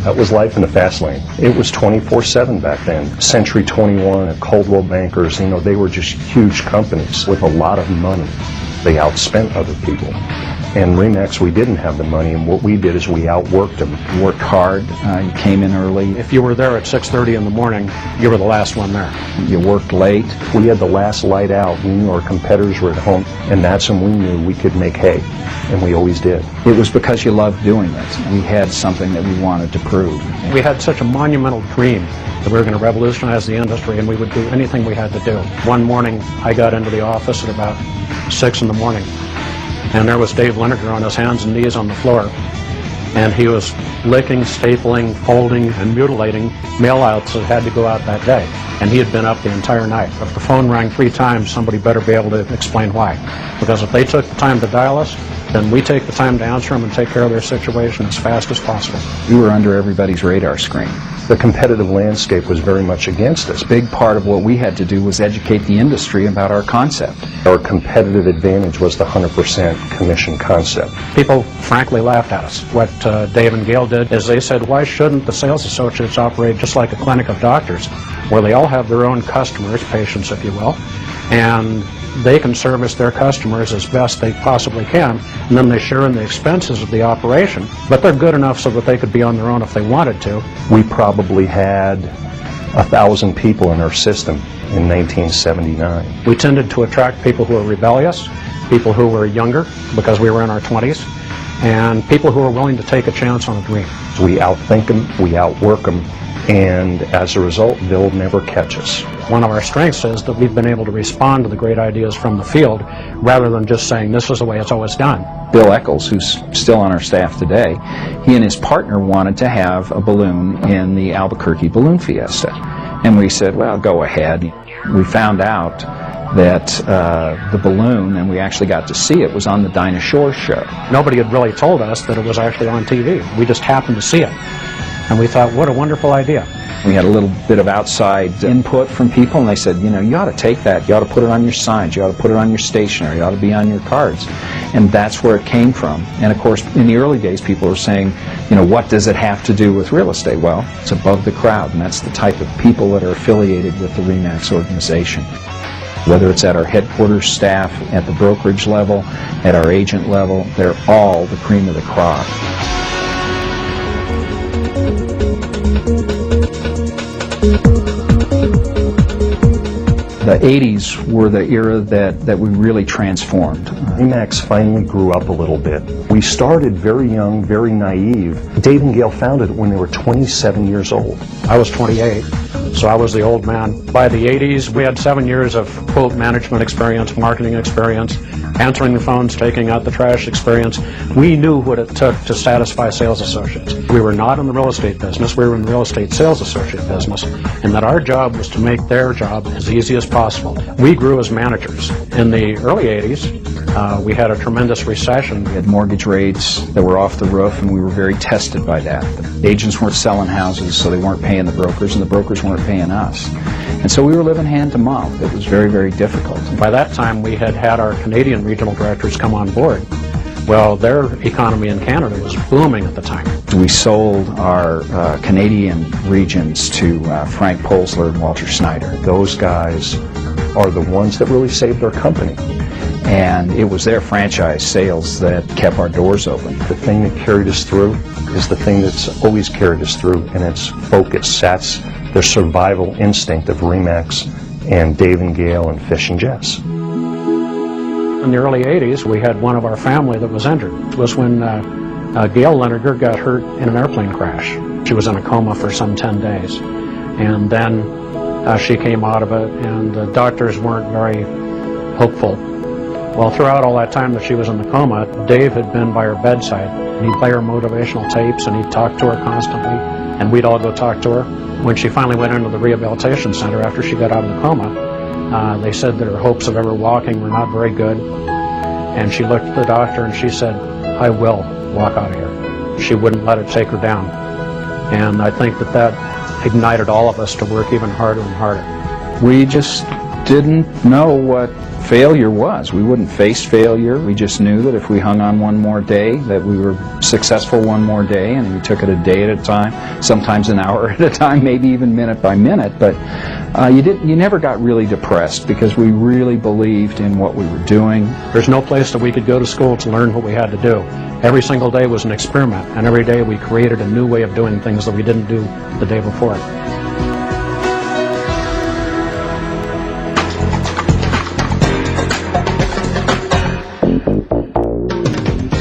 That was life in the fast lane. It was 24/7 back then. Century 21 and Coldwell Bankers, you know, they were just huge companies with a lot of money. They outspent other people. And Remax, we didn't have the money, and what we did is we outworked them. You worked hard, you came in early. If you were there at 6:30 in the morning, you were the last one there. You worked late. We had the last light out. We knew our competitors were at home, and that's when we knew we could make hay, and we always did. It was because you loved doing it. We had something that we wanted to prove. We had such a monumental dream that we were going to revolutionize the industry, and we would do anything we had to do. One morning, I got into the office at about 6 in the morning, and there was Dave Lineker on his hands and knees on the floor, and he was licking, stapling, folding, and mutilating mail-outs that had to go out that day. And he had been up the entire night. If the phone rang 3 times, somebody better be able to explain why. Because if they took the time to dial us, then we take the time to answer them and take care of their situation as fast as possible. We were under everybody's radar screen. The competitive landscape was very much against us. A big part of what we had to do was educate the industry about our concept. Our competitive advantage was the 100% commission concept. People frankly laughed at us. What Dave and Gail did is they said, why shouldn't the sales associates operate just like a clinic of doctors, where they all have their own customers, patients if you will, and they can service their customers as best they possibly can, and then they share in the expenses of the operation, but they're good enough so that they could be on their own if they wanted to. We probably had 1,000 people in our system in 1979. We tended to attract people who were rebellious, people who were younger because we were in our 20s, and people who were willing to take a chance on a dream. We outthink them, we outwork them, and as a result, they'll never catch us. One of our strengths is that we've been able to respond to the great ideas from the field rather than just saying this is the way it's always done. Bill Eccles, who's still on our staff today, he and his partner wanted to have a balloon in the Albuquerque Balloon Fiesta. And we said, well, go ahead. We found out that the balloon, and we actually got to see it, was on the Dinah Shore show. Nobody had really told us that it was actually on TV. We just happened to see it. And we thought, what a wonderful idea. We had a little bit of outside input from people, and they said, you know, you ought to take that, you ought to put it on your signs, you ought to put it on your stationery, you ought to be on your cards. And that's where it came from. And of course, in the early days, people were saying, you know, what does it have to do with real estate? Well, it's above the crowd, and that's the type of people that are affiliated with the Remax organization. Whether it's at our headquarters staff, at the brokerage level, at our agent level, they're all the cream of the crop. The 80s were the era that we really transformed. Remax finally grew up a little bit. We started very young, very naive. Dave and Gail founded it when they were 27 years old. I was 28, so I was the old man. By the 80s, we had 7 years of quote management experience, marketing experience, answering the phones, taking out the trash experience. We knew what it took to satisfy sales associates. We were not in the real estate business, we were in the real estate sales associate business, and that our job was to make their job as easy as possible. We grew as managers. In the early 80s, we had a tremendous recession. We had mortgage rates that were off the roof, and we were very tested by that. The agents weren't selling houses, so they weren't paying the brokers, and the brokers weren't paying us. And so we were living hand to mouth. It was very, very difficult. By that time, we had our Canadian regional directors come on board. Well, their economy in Canada was booming at the time. We sold our Canadian regions to Frank Polsler and Walter Snyder. Those guys are the ones that really saved our company. And it was their franchise sales that kept our doors open. The thing that carried us through is the thing that's always carried us through, and it's focus. That's the survival instinct of Remax and Dave and Gail and Fish and Jess. In the early 80s, we had one of our family that was injured. It was when Gail Lineker got hurt in an airplane crash. She was in a coma for some 10 days. And then she came out of it, and the doctors weren't very hopeful. Well, throughout all that time that she was in the coma, Dave had been by her bedside. And he'd play her motivational tapes, and he'd talk to her constantly, and we'd all go talk to her. When she finally went into the rehabilitation center after she got out of the coma, they said that her hopes of ever walking were not very good. And she looked at the doctor and she said, I will walk out of here. She wouldn't let it take her down. And I think that ignited all of us to work even harder and harder. We just didn't know what failure was. We wouldn't face failure. We just knew that if we hung on one more day, that we were successful one more day, and we took it a day at a time, sometimes an hour at a time, maybe even minute by minute. But you never got really depressed because we really believed in what we were doing. There's no place that we could go to school to learn what we had to do. Every single day was an experiment, and every day we created a new way of doing things that we didn't do the day before.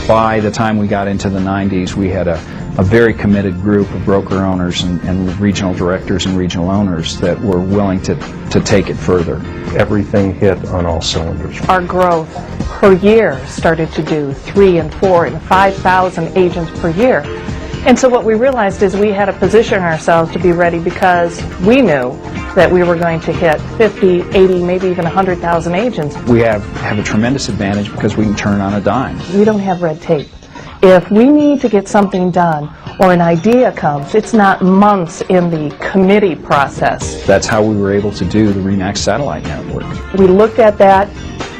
By the time we got into the 90s, we had a very committed group of broker owners and regional directors and regional owners that were willing to take it further. Everything hit on all cylinders. Our growth per year started to do 3,000 and 4,000 and 5,000 agents per year. And so what we realized is we had to position ourselves to be ready because we knew that we were going to hit 50, 80, maybe even 100,000 agents. We have a tremendous advantage because we can turn on a dime. We don't have red tape. If we need to get something done or an idea comes, it's not months in the committee process. That's how we were able to do the remax satellite network. We looked at that.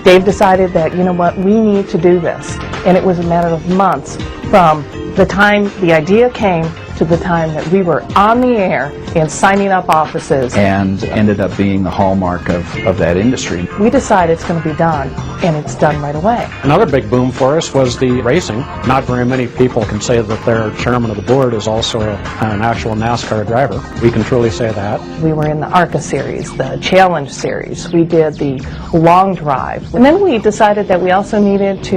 Dave decided that, you know what, we need to do this. And it was a matter of months from the time the idea came to the time that we were on the air and signing up offices. And ended up being the hallmark of that industry. We decided it's going to be done, and it's done right away. Another big boom for us was the racing. Not very many people can say that their chairman of the board is also an actual NASCAR driver. We can truly say that. We were in the ARCA series, the Challenge series. We did the long drive. And then we decided that we also needed to,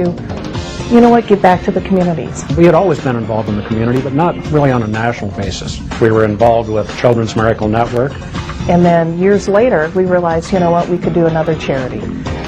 you know what, give back to the communities. We had always been involved in the community, but not really on a national basis. We were involved with Children's Miracle Network. And then years later, we realized, you know what, we could do another charity.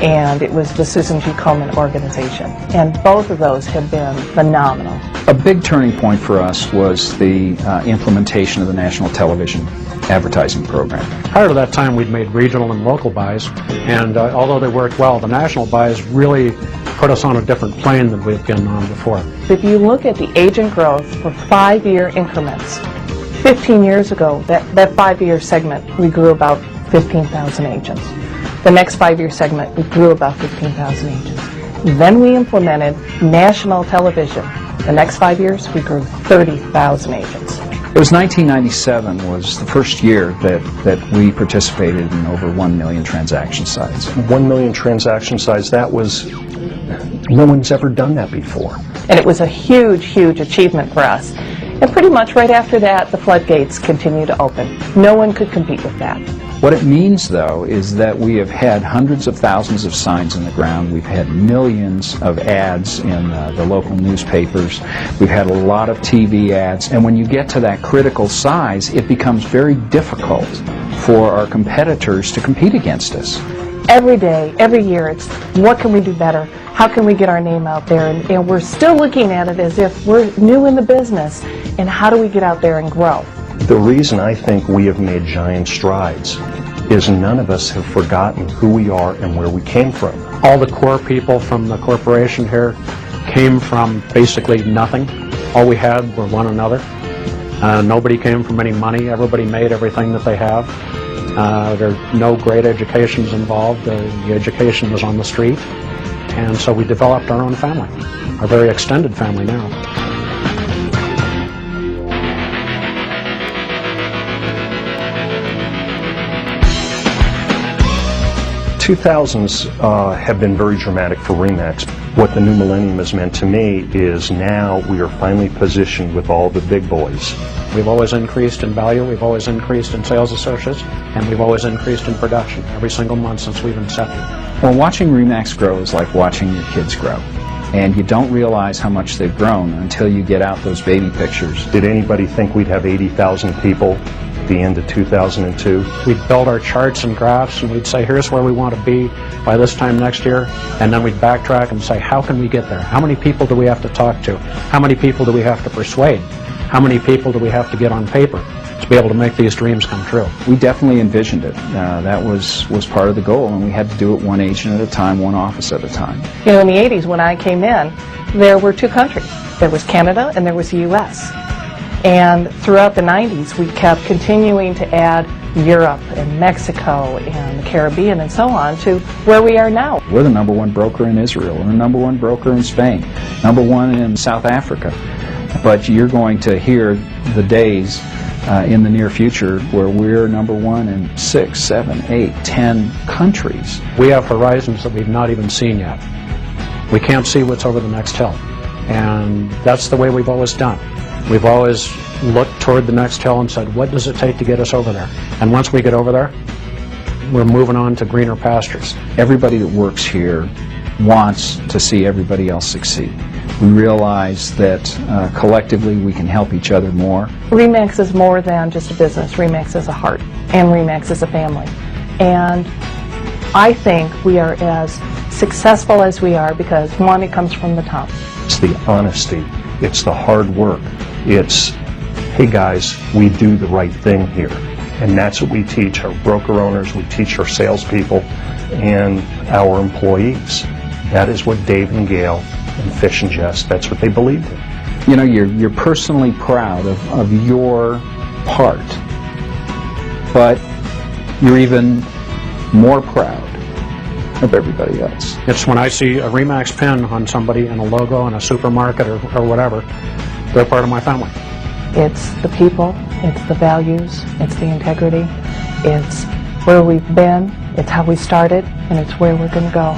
And it was the Susan G. Komen organization. And both of those have been phenomenal. A big turning point for us was the implementation of the national television advertising program. Prior to that time, we'd made regional and local buys, and although they worked well, the national buys really put us on a different plane than we've been on before. If you look at the agent growth for 5-year increments, 15 years ago, that 5-year segment, we grew about 15,000 agents. The next 5-year segment, we grew about 15,000 agents. Then we implemented national television. The next 5 years, we grew 30,000 agents. It was 1997 was the first year that we participated in over 1 million transaction size. 1 million transaction size, that was, no one's ever done that before. And it was a huge, huge achievement for us. And pretty much right after that, the floodgates continued to open. No one could compete with that. What it means, though, is that we have had hundreds of thousands of signs in the ground. We've had millions of ads in the local newspapers. We've had a lot of TV ads. And when you get to that critical size, it becomes very difficult for our competitors to compete against us. Every day, every year, it's what can we do better? How can we get our name out there? And we're still looking at it as if we're new in the business, and how do we get out there and grow? The reason I think we have made giant strides is none of us have forgotten who we are and where we came from. All the core people from the corporation here came from basically nothing. All we had were one another. Nobody came from any money. Everybody made everything that they have. There are no great educations involved. The education was on the street. And so we developed our own family, our very extended family now. 2000s have been very dramatic for Remax. What the new millennium has meant to me is now we are finally positioned with all the big boys. We've always increased in value, we've always increased in sales associates, and we've always increased in production every single month since we've incepted. Well, watching Remax grow is like watching your kids grow. And you don't realize how much they've grown until you get out those baby pictures. Did anybody think we'd have 80,000 people at the end of 2002? We'd build our charts and graphs and we'd say, here's where we want to be by this time next year. And then we'd backtrack and say, how can we get there? How many people do we have to talk to? How many people do we have to persuade? How many people do we have to get on paper to be able to make these dreams come true? We definitely envisioned it. That was part of the goal, and we had to do it one agent at a time, one office at a time. You know, in the 80s when I came in, there were two countries. There was Canada and there was the U.S. And throughout the 90s, we kept continuing to add Europe and Mexico and the Caribbean and so on to where we are now. We're the #1 broker in Israel. We're the #1 broker in Spain. #1 in South Africa. But you're going to hear the days in the near future where we're #1 in 6, 7, 8, 10 countries. We have horizons that we've not even seen yet. We can't see what's over the next hill. And that's the way we've always done. We've always looked toward the next hill and said, what does it take to get us over there? And once we get over there, we're moving on to greener pastures. Everybody that works here wants to see everybody else succeed. We realize that collectively we can help each other more. Remax is more than just a business. Remax is a heart, and Remax is a family. And I think we are as successful as we are because, one, it comes from the top. It's the honesty. It's the hard work. It's, hey guys, we do the right thing here. And that's what we teach our broker owners, we teach our salespeople, and our employees. That is what Dave and Gail and Fish and Jess, that's what they believed in. You know, you're personally proud of your part, but you're even more proud of everybody else. It's when I see a Remax pin on somebody and a logo in a supermarket or whatever, they're part of my family. It's the people, it's the values, it's the integrity, it's where we've been, it's how we started, and it's where we're going to go.